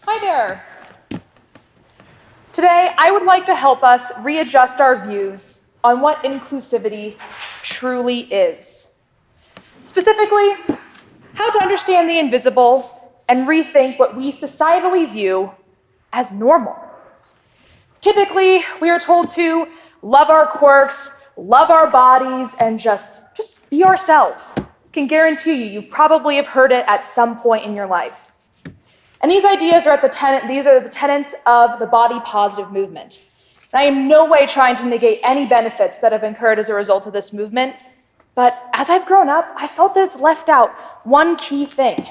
Hi there. Today, I would like to help us readjust our views on what inclusivity truly is. Specifically, how to understand the invisible and rethink what we societally view as normal. Typically, we are told to love our quirks, love our bodies, and just be ourselves. I can guarantee you probably have heard it at some point in your life. And these ideas are the tenets of the body positive movement. And I am in no way trying to negate any benefits that have occurred as a result of this movement, but as I've grown up, I felt that it's left out one key thing.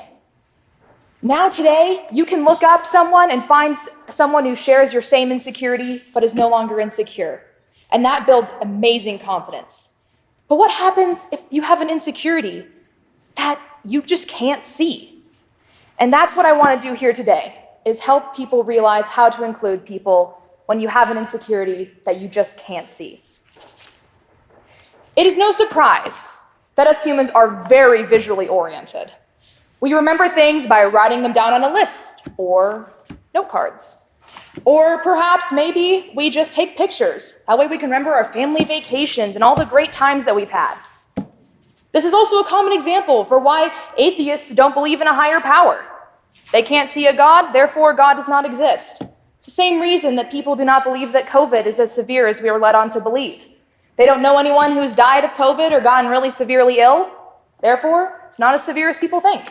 Now today, you can look up someone and find someone who shares your same insecurity, but is no longer insecure. And that builds amazing confidence. But what happens if you have an insecurity that you just can't see? And that's what I want to do here today, is help people realize how to include people when you have an insecurity that you just can't see. It is no surprise that us humans are very visually oriented. We remember things by writing them down on a list or note cards. Or perhaps maybe we just take pictures. That way we can remember our family vacations and all the great times that we've had. This is also a common example for why atheists don't believe in a higher power. They can't see a God, therefore God does not exist. It's the same reason that people do not believe that COVID is as severe as we are led on to believe. They don't know anyone who's died of COVID or gotten really severely ill, therefore it's not as severe as people think.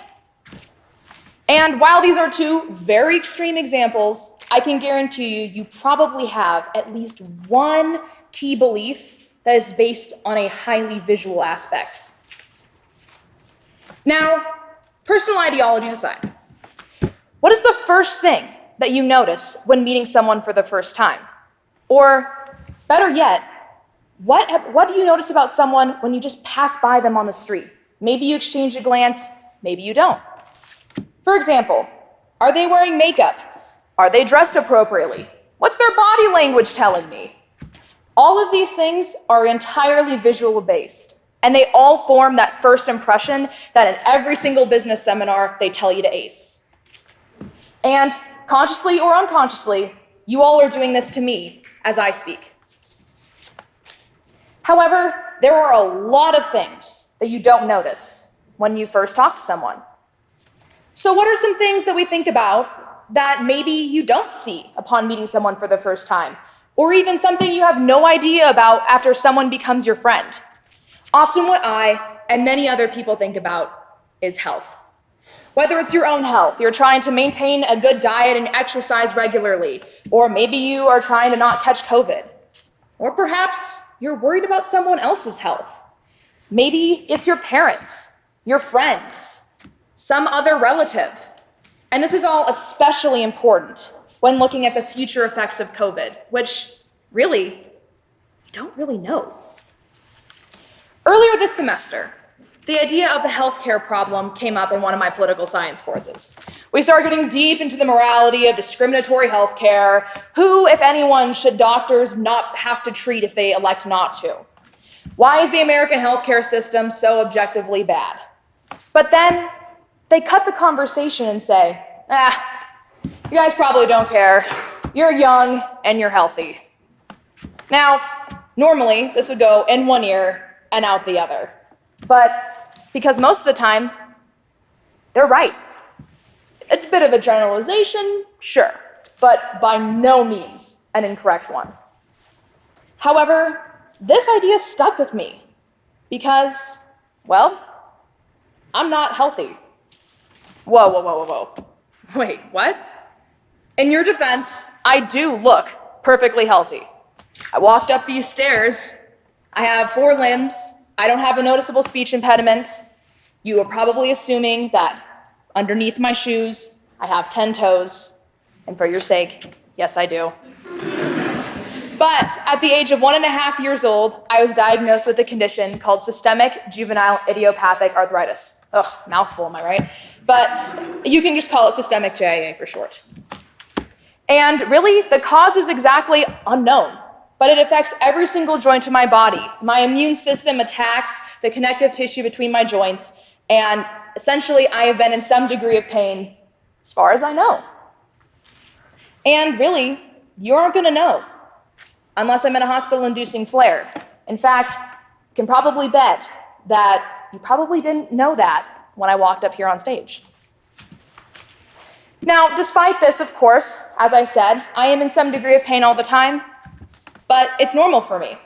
And while these are two very extreme examples, I can guarantee you probably have at least one key belief that is based on a highly visual aspect. Now, personal ideologies aside, what is the first thing that you notice when meeting someone for the first time? Or better yet, what do you notice about someone when you just pass by them on the street? Maybe you exchange a glance, maybe you don't. For example, are they wearing makeup? Are they dressed appropriately? What's their body language telling me? All of these things are entirely visual based. And they all form that first impression that in every single business seminar they tell you to ace. And consciously or unconsciously, you all are doing this to me as I speak. However, there are a lot of things that you don't notice when you first talk to someone. So what are some things that we think about that maybe you don't see upon meeting someone for the first time? Or even something you have no idea about after someone becomes your friend? Often what I and many other people think about is health. Whether it's your own health, you're trying to maintain a good diet and exercise regularly, or maybe you are trying to not catch COVID. Or perhaps you're worried about someone else's health. Maybe it's your parents, your friends, some other relative. And this is all especially important when looking at the future effects of COVID, which really, we don't really know. Earlier this semester, the idea of the healthcare problem came up in one of my political science courses. We started getting deep into the morality of discriminatory healthcare. Who, if anyone, should doctors not have to treat if they elect not to? Why is the American healthcare system so objectively bad? But then they cut the conversation and say, you guys probably don't care. You're young and you're healthy. Now, normally this would go in one ear and out the other. But because most of the time, they're right. It's a bit of a generalization, sure, but by no means an incorrect one. However, this idea stuck with me because, well, I'm not healthy. Whoa. Wait, what? In your defense, I do look perfectly healthy. I walked up these stairs. I have 4 limbs. I don't have a noticeable speech impediment. You are probably assuming that underneath my shoes, I have 10 toes. And for your sake, yes, I do. But at the age of 1.5 years old, I was diagnosed with a condition called systemic juvenile idiopathic arthritis. Ugh, mouthful, am I right? But you can just call it systemic JIA for short. And really, the cause is exactly unknown, but it affects every single joint in my body. My immune system attacks the connective tissue between my joints, and essentially I have been in some degree of pain as far as I know. And really, you aren't gonna know unless I'm in a hospital-inducing flare. In fact, you can probably bet that you probably didn't know that when I walked up here on stage. Now, despite this, of course, as I said, I am in some degree of pain all the time, but it's normal for me.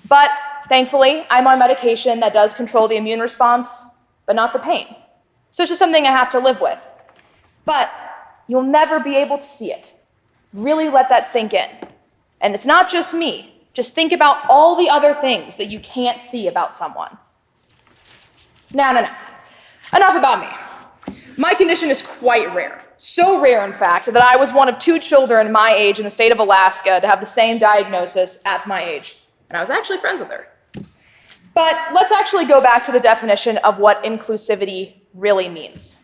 But thankfully, I'm on medication that does control the immune response, but not the pain. So it's just something I have to live with. But you'll never be able to see it. Really let that sink in. And it's not just me. Just think about all the other things that you can't see about someone. No. Enough about me. My condition is quite rare. So rare, in fact, that I was one of 2 children my age in the state of Alaska to have the same diagnosis at my age. And I was actually friends with her. But let's actually go back to the definition of what inclusivity really means.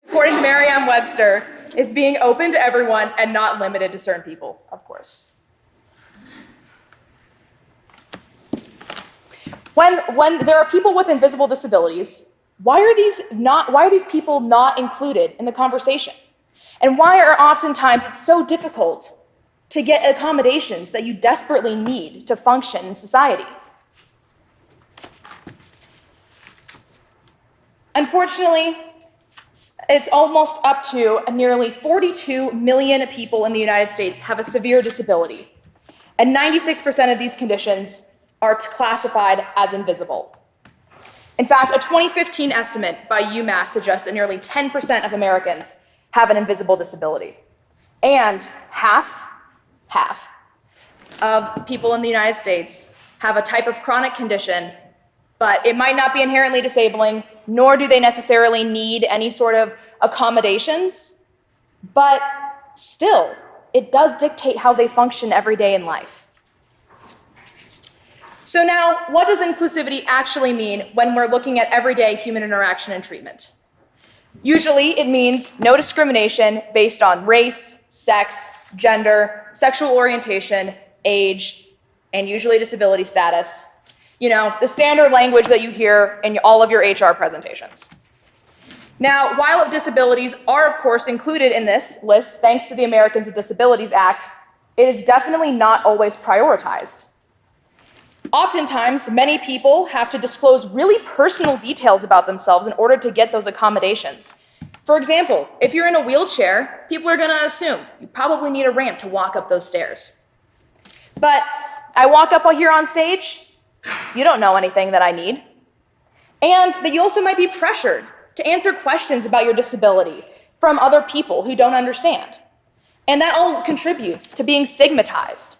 According to Merriam-Webster, it's being open to everyone and not limited to certain people, of course. When there are people with invisible disabilities, why are these people not included in the conversation? And why are oftentimes it's so difficult to get accommodations that you desperately need to function in society? Unfortunately, it's almost up to nearly 42 million people in the United States have a severe disability, and 96% of these conditions are classified as invisible. In fact, a 2015 estimate by UMass suggests that nearly 10% of Americans have an invisible disability, and half of people in the United States have a type of chronic condition, but it might not be inherently disabling, nor do they necessarily need any sort of accommodations, but still, it does dictate how they function every day in life. So now, what does inclusivity actually mean when we're looking at everyday human interaction and treatment? Usually, it means no discrimination based on race, sex, gender, sexual orientation, age, and usually disability status. You know, the standard language that you hear in all of your HR presentations. Now, while disabilities are, of course, included in this list, thanks to the Americans with Disabilities Act, it is definitely not always prioritized. Oftentimes, many people have to disclose really personal details about themselves in order to get those accommodations. For example, if you're in a wheelchair, people are going to assume you probably need a ramp to walk up those stairs. But I walk up here on stage, you don't know anything that I need. And that you also might be pressured to answer questions about your disability from other people who don't understand. And that all contributes to being stigmatized.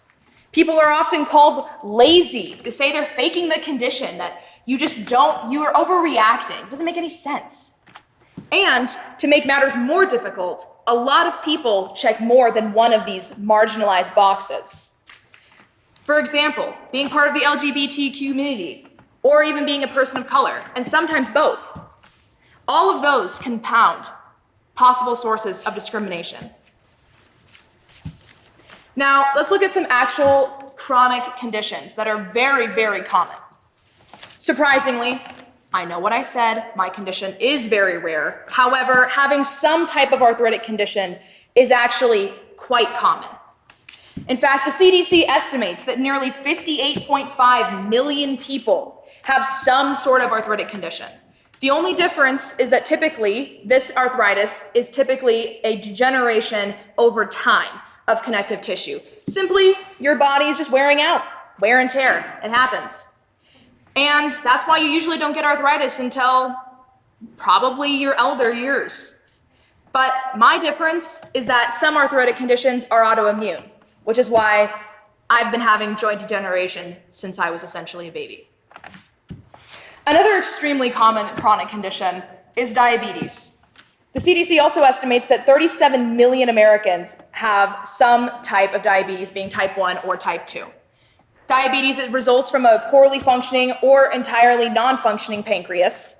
People are often called lazy. They say they're faking the condition, that you are overreacting. It doesn't make any sense. And to make matters more difficult, a lot of people check more than one of these marginalized boxes. For example, being part of the LGBT community, or even being a person of color, and sometimes both. All of those compound possible sources of discrimination. Now, let's look at some actual chronic conditions that are very, very common. Surprisingly, I know what I said, my condition is very rare. However, having some type of arthritic condition is actually quite common. In fact, the CDC estimates that nearly 58.5 million people have some sort of arthritic condition. The only difference is that typically, this arthritis is typically a degeneration over time of connective tissue. Simply, your body is just wearing out, wear and tear, it happens. And that's why you usually don't get arthritis until probably your elder years. But my difference is that some arthritic conditions are autoimmune, which is why I've been having joint degeneration since I was essentially a baby. Another extremely common chronic condition is diabetes. The CDC also estimates that 37 million Americans have some type of diabetes, being type 1 or type 2. Diabetes results from a poorly functioning or entirely non-functioning pancreas.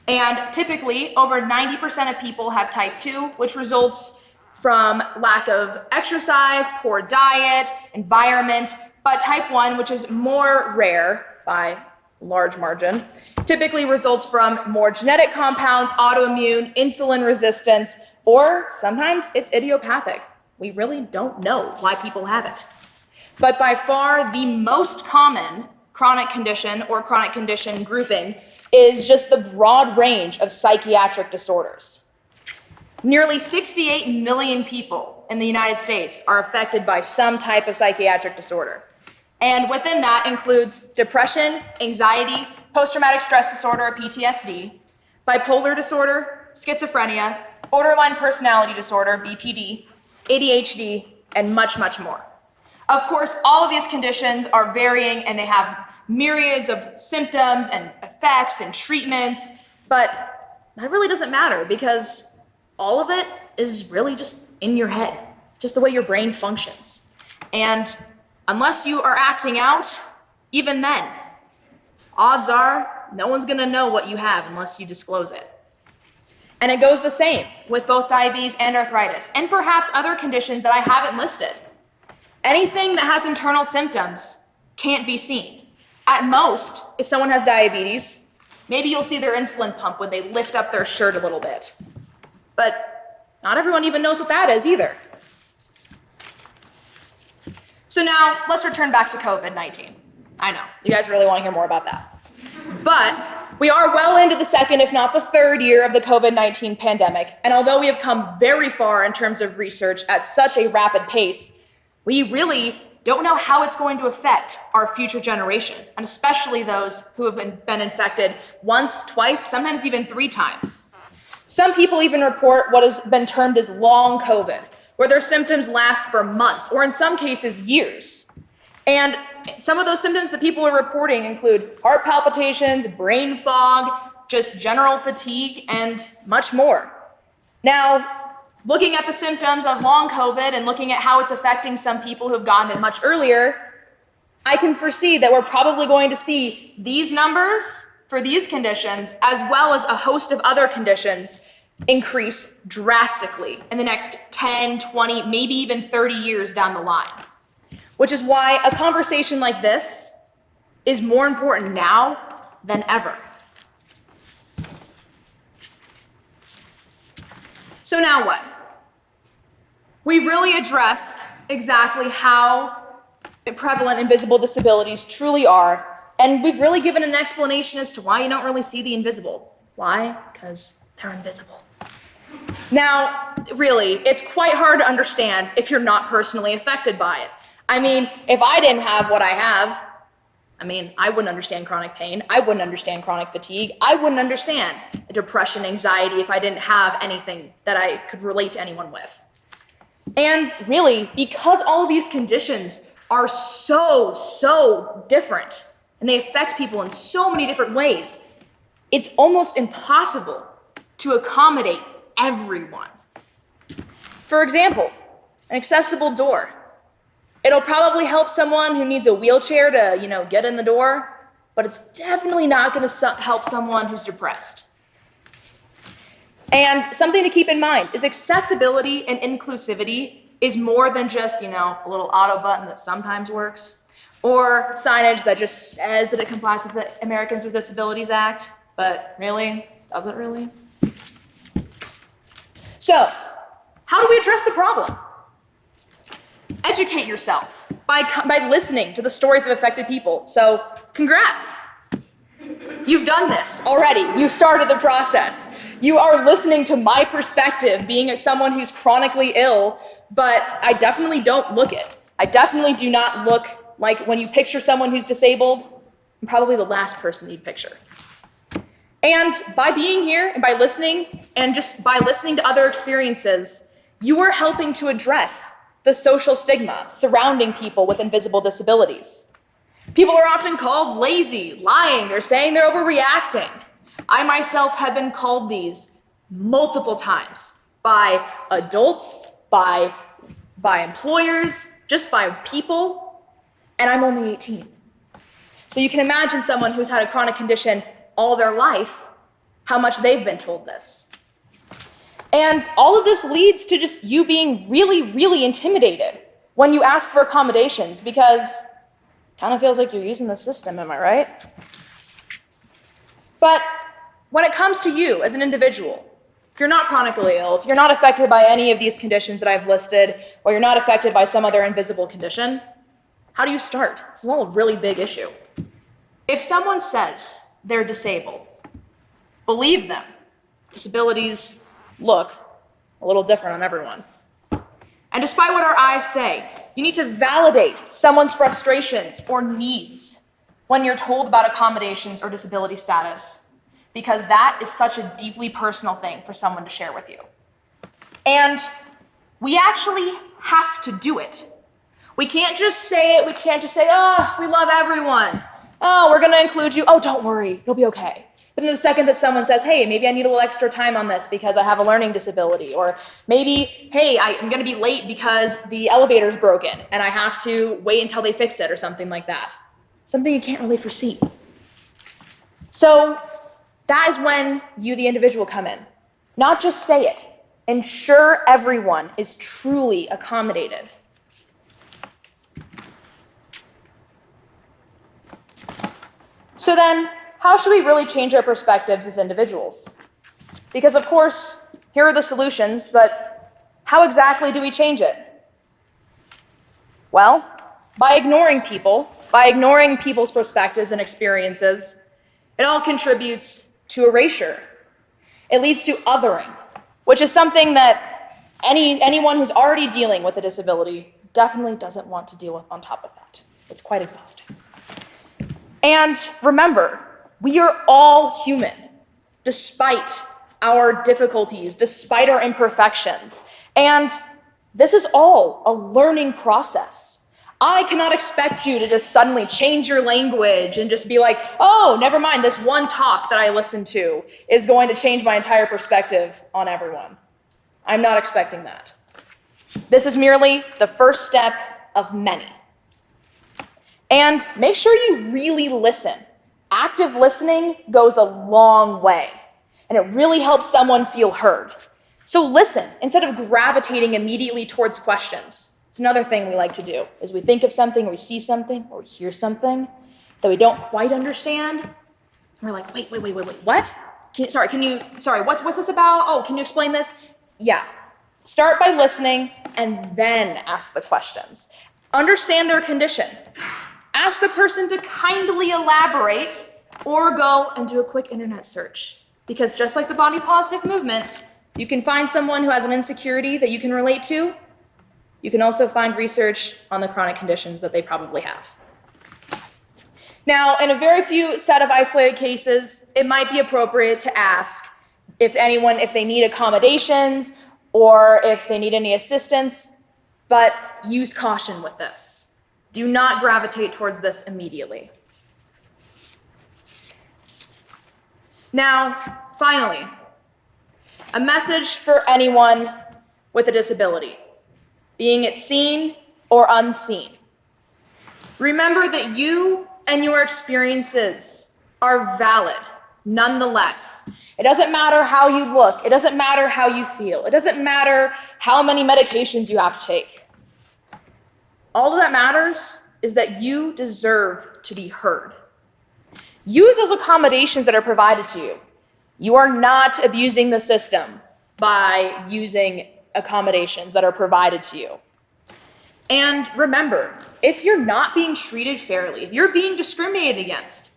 And typically, over 90% of people have type 2, which results from lack of exercise, poor diet, environment. But type 1, which is more rare by large margin, typically results from more genetic compounds, autoimmune, insulin resistance, or sometimes it's idiopathic. We really don't know why people have it. But by far the most common chronic condition or chronic condition grouping is just the broad range of psychiatric disorders. Nearly 68 million people in the United States are affected by some type of psychiatric disorder. And within that includes depression, anxiety, post-traumatic stress disorder, or PTSD, bipolar disorder, schizophrenia, borderline personality disorder, BPD, ADHD, and much, much more. Of course, all of these conditions are varying and they have myriads of symptoms and effects and treatments, but that really doesn't matter because all of it is really just in your head, just the way your brain functions. And unless you are acting out, even then, odds are no one's gonna know what you have unless you disclose it. And it goes the same with both diabetes and arthritis, and perhaps other conditions that I haven't listed. Anything that has internal symptoms can't be seen. At most, if someone has diabetes, maybe you'll see their insulin pump when they lift up their shirt a little bit. But not everyone even knows what that is either. So now, let's return back to COVID-19. I know, you guys really want to hear more about that. But we are well into the second, if not the third year of the COVID-19 pandemic, and although we have come very far in terms of research at such a rapid pace, we really don't know how it's going to affect our future generation, and especially those who have been infected once, twice, sometimes even 3 times. Some people even report what has been termed as long COVID, where their symptoms last for months, or in some cases, years. And some of those symptoms that people are reporting include heart palpitations, brain fog, just general fatigue, and much more. Now, looking at the symptoms of long COVID and looking at how it's affecting some people who've gotten it much earlier, I can foresee that we're probably going to see these numbers for these conditions, as well as a host of other conditions, increase drastically in the next 10, 20, maybe even 30 years down the line. Which is why a conversation like this is more important now than ever. So now what? We've really addressed exactly how prevalent invisible disabilities truly are, and we've really given an explanation as to why you don't really see the invisible. Why? Because they're invisible. Now, really, it's quite hard to understand if you're not personally affected by it. I mean, if I didn't have what I have, I wouldn't understand chronic pain. I wouldn't understand chronic fatigue. I wouldn't understand depression, anxiety if I didn't have anything that I could relate to anyone with. And really, because all of these conditions are so different, and they affect people in so many different ways, it's almost impossible to accommodate everyone. For example, an accessible door. It'll probably help someone who needs a wheelchair to, get in the door, but it's definitely not going to help someone who's depressed. And something to keep in mind is accessibility and inclusivity is more than just, a little auto button that sometimes works, or signage that just says that it complies with the Americans with Disabilities Act, but really, does it really? So, how do we address the problem? Educate yourself by listening to the stories of affected people. So, congrats. You've done this already. You've started the process. You are listening to my perspective, being someone who's chronically ill, but I definitely don't look it. I definitely do not look like when you picture someone who's disabled, I'm probably the last person you'd picture. And by being here and by listening, and just by listening to other experiences, you are helping to address the social stigma surrounding people with invisible disabilities. People are often called lazy, lying, they're saying they're overreacting. I myself have been called these multiple times by adults, by employers, just by people, and I'm only 18. So you can imagine someone who's had a chronic condition all their life, how much they've been told this. And all of this leads to just you being really intimidated when you ask for accommodations, because it kind of feels like you're using the system, am I right? But when it comes to you as an individual, if you're not chronically ill, if you're not affected by any of these conditions that I've listed, or you're not affected by some other invisible condition, how do you start? This is all a really big issue. If someone says they're disabled, believe them. Disabilities look a little different on everyone. And despite what our eyes say, you need to validate someone's frustrations or needs when you're told about accommodations or disability status, because that is such a deeply personal thing for someone to share with you. And we actually have to do it. We can't just say it. We can't just say, oh, we love everyone. Oh, we're going to include you. Oh, don't worry. It'll be okay. But then the second that someone says, hey, maybe I need a little extra time on this because I have a learning disability, or maybe, hey, I'm going to be late because the elevator's broken and I have to wait until they fix it or something like that. Something you can't really foresee. So that is when you, the individual, come in. Not just say it. Ensure everyone is truly accommodated. So then, how should we really change our perspectives as individuals? Because of course, here are the solutions, but how exactly do we change it? Well, by ignoring people's perspectives and experiences, it all contributes to erasure. It leads to othering, which is something that anyone who's already dealing with a disability definitely doesn't want to deal with on top of that. It's quite exhausting. And remember, we are all human, despite our difficulties, despite our imperfections. And this is all a learning process. I cannot expect you to just suddenly change your language and just be like, oh, never mind, this one talk that I listened to is going to change my entire perspective on everyone. I'm not expecting that. This is merely the first step of many. And make sure you really listen. Active listening goes a long way, and it really helps someone feel heard. So listen instead of gravitating immediately towards questions. It's another thing we like to do, is we think of something, or we see something, or we hear something that we don't quite understand, and we're like, wait, what? What's this about? Oh, can you explain this? Yeah. Start by listening, and then ask the questions. Understand their condition. Ask the person to kindly elaborate, or go and do a quick internet search. Because just like the body positive movement, you can find someone who has an insecurity that you can relate to. You can also find research on the chronic conditions that they probably have. Now, in a very few set of isolated cases, it might be appropriate to ask if they need accommodations or if they need any assistance, but use caution with this. Do not gravitate towards this immediately. Now, finally, a message for anyone with a disability, being it seen or unseen. Remember that you and your experiences are valid nonetheless. It doesn't matter how you look. It doesn't matter how you feel. It doesn't matter how many medications you have to take. All that matters is that you deserve to be heard. Use those accommodations that are provided to you. You are not abusing the system by using accommodations that are provided to you. And remember, if you're not being treated fairly, if you're being discriminated against,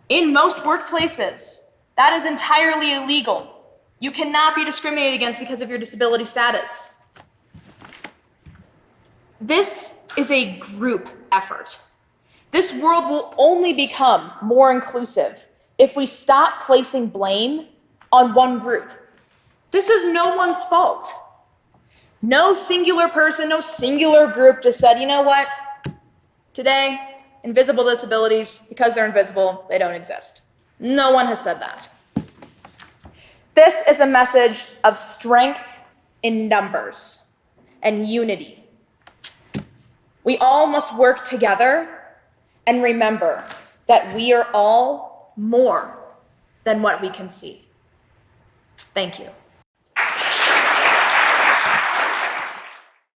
in most workplaces, that is entirely illegal. You cannot be discriminated against because of your disability status. This is a group effort. This world will only become more inclusive if we stop placing blame on one group. This is no one's fault. No singular person, no singular group just said, you know what? Today, invisible disabilities, because they're invisible, they don't exist. No one has said that. This is a message of strength in numbers and unity. We all must work together and remember that we are all more than what we can see. Thank you.